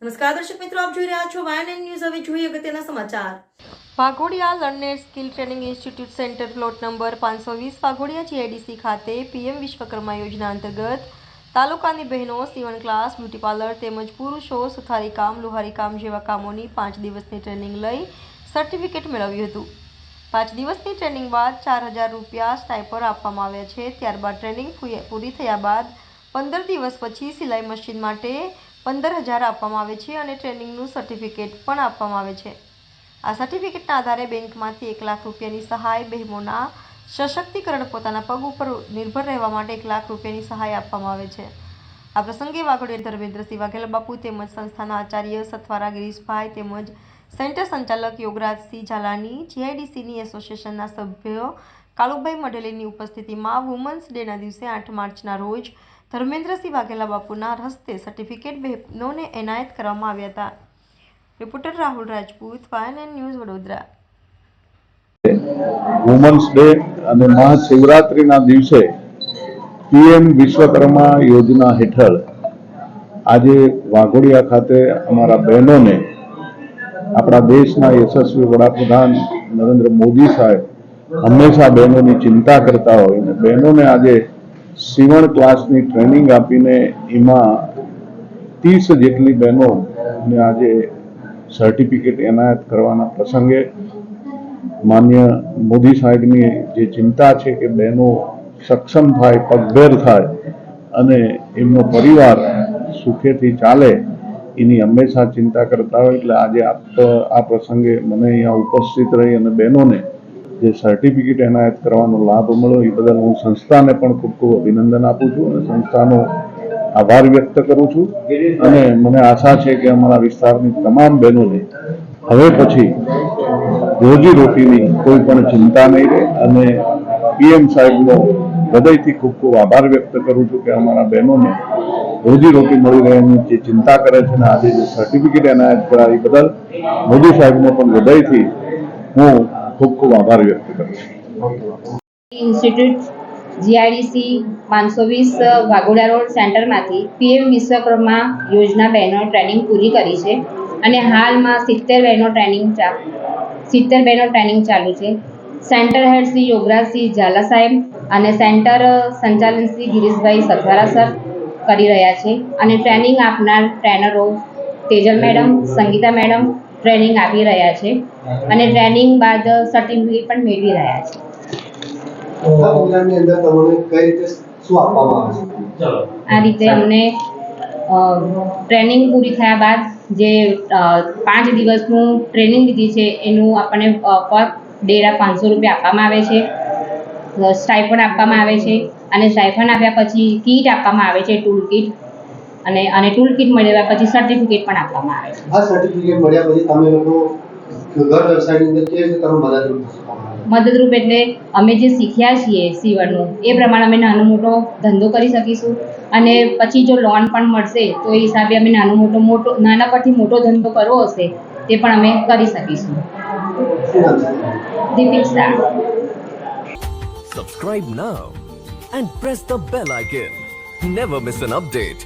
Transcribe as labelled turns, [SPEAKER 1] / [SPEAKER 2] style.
[SPEAKER 1] નમસ્કાર દર્શક મિત્રો, આપ જોઈ રહ્યા છો વાયએનએન ન્યૂઝ। હવે જોઈએ અગત્યના સમાચાર। Waghodia learner skill training institute centre plot number 520 Waghodia GIDC ખાતે પીએમ વિશ્વકર્મા યોજના અંતર્ગત તાલુકાની બહેનો સીવણ ક્લાસ, બ્યુટી પાર્લર તેમજ પુરુષો સુથારી કામ, લુહારી કામ જેવા કામોની 5 દિવસની ટ્રેનિંગ લઈ સર્ટિફિકેટ મેળવ્યું હતું। 5 દિવસની ટ્રેનિંગ બાદ 4000 રૂપિયા સ્ટાઇપન્ડ આપવામાં આવ્યા છે। ત્યારબાદ ટ્રેનિંગ પૂરી થયા બાદ 15 દિવસ પછી સિલાઈ મશીન માટે 15000 આપવામાં આવે છે અને ટ્રેનિંગનું સર્ટિફિકેટ પણ આપવામાં આવે છે। આ સર્ટિફિકેટના આધારે બેંકમાંથી 1 લાખ રૂપિયાની સહાય, બહેનોના સશક્તિકરણ, પોતાના પગ ઉપર નિર્ભર રહેવા માટે 1 લાખ રૂપિયાની સહાય આપવામાં આવે છે। આ પ્રસંગે વાઘોડિયા ધર્મેન્દ્રસિંહ વાઘેલા બાપુ તેમજ સંસ્થાના આચાર્ય સથવારા ગિરીશભાઈ તેમજ સેન્ટર સંચાલક યોગરાજસિંહ ઝાલાની, જીઆઈડીસીની એસોસિએશનના સભ્ય કાળુભાઈ મઢેલીની ઉપસ્થિતિમાં વુમન્સ ડેના દિવસે 8 માર્ચના રોજ ધર્મેન્દ્રસિંહ વાઘેલા બાપુના હસ્તે સર્ટિફિકેટ બહેનોને એનાયત કરવામાં આવ્યા હતા। Reporter Rahul Rajput, YNN news, Vadodara.
[SPEAKER 2] Women's day અને મહાશિવરાત્રીના દિવસે પીએમ વિશ્વકર્મા યોજના હેઠળ આજે વાઘોડિયા ખાતે અમારા બહેનોને આપણા દેશના યશસ્વી વડાપ્રધાન નરેન્દ્ર મોદી સાહેબ હંમેશા બહેનોની ચિંતા કરતા હોય અને બહેનોને આજે સીવણ ક્લાસની ટ્રેનિંગ આપીને એમાં 30 જેટલી બહેનોને આજે સર્ટિફિકેટ એનાયત કરવાના પ્રસંગે માન્ય મોદી સાહેબની જે ચિંતા છે કે બહેનો સક્ષમ થાય, પગભેર થાય અને એમનો પરિવાર સુખેથી ચાલે એની હંમેશા ચિંતા કરતા હોય, એટલે આજે આ પ્રસંગે મને અહીંયા ઉપસ્થિત રહી અને બહેનોને જે સર્ટિફિકેટ એનાયત કરવાનો લાભ મળ્યો એ બદલ હું સંસ્થાને પણ ખૂબ ખૂબ અભિનંદન આપું છું અને સંસ્થાનો આભાર વ્યક્ત કરું છું અને મને આશા છે કે અમારા વિસ્તારની તમામ બહેનોને હવે પછી રોજીરોટીની કોઈ પણ ચિંતા નહીં રહે અને પીએમ સાહેબનો હૃદયથી ખૂબ ખૂબ આભાર વ્યક્ત કરું છું કે અમારા બહેનોને રોજીરોટી મળી રહે એની જે ચિંતા કરે છે અને આજે જે સર્ટિફિકેટ એનાયત કર્યા એ બદલ મોદી સાહેબનો પણ હૃદયથી હું ખૂબ ખૂબ આભાર વ્યક્ત કરું છું।
[SPEAKER 3] ઇન્સ્ટિટ્યૂટ જીઆઈડીસી 520 વાઘોડિયા રોડ સેન્ટરમાંથી પીએમ વિશ્વકર્મા યોજના બહેનો ટ્રેનિંગ પૂરી કરી છે અને હાલમાં 70 બહેનો ટ્રેનિંગ ચાલુ છે। સેન્ટર હેડ શ્રી યોગરાજસિંહ ઝાલા સાહેબ અને સેન્ટર સંચાલન શ્રી ગિરીશભાઈ સથવારા સર કરી રહ્યા છે અને ટ્રેનિંગ આપનાર ટ્રેનરો Tejal madam, Sangeeta madam training આપી રહ્યા છે અને ટ્રેનિંગ બાદ સર્ટિફિકેટ પણ મેળવી રહ્યા છે। આ રીતે અમને ટ્રેનિંગ પૂરી થયા બાદ જે 5 દિવસનું ટ્રેનિંગ લીધી છે એનું આપણને પર ડેના 500 રૂપિયા આપવામાં આવે છે, સ્ટાઇપન્ડ આપવામાં આવે છે અને સ્ટાઇપન્ડ આપ્યા પછી કીટ આપવામાં આવે છે, ટૂલ કીટ અને ટૂલ કીટ મળ્યા પછી સર્ટિફિકેટ પણ આપવામાં આવે છે।
[SPEAKER 4] આ સર્ટિફિકેટ મળ્યા પછી તમે લોકો ઘર વ્યવસાયની અંદર કેવી રીતે તમે
[SPEAKER 3] મદદરૂપ એટલે અમે જે શીખ્યા છીએ સીવણનું એ પ્રમાણે અમે નાનો મોટો ધંધો કરી શકીશું અને પછી જો લોન પણ મળશે તો એ હિસાબે અમે નાના પરથી મોટો ધંધો કરવો હશે તે પણ અમે કરી શકીશું। Deepika,
[SPEAKER 5] Subscribe now and press the bell icon. Never miss an update.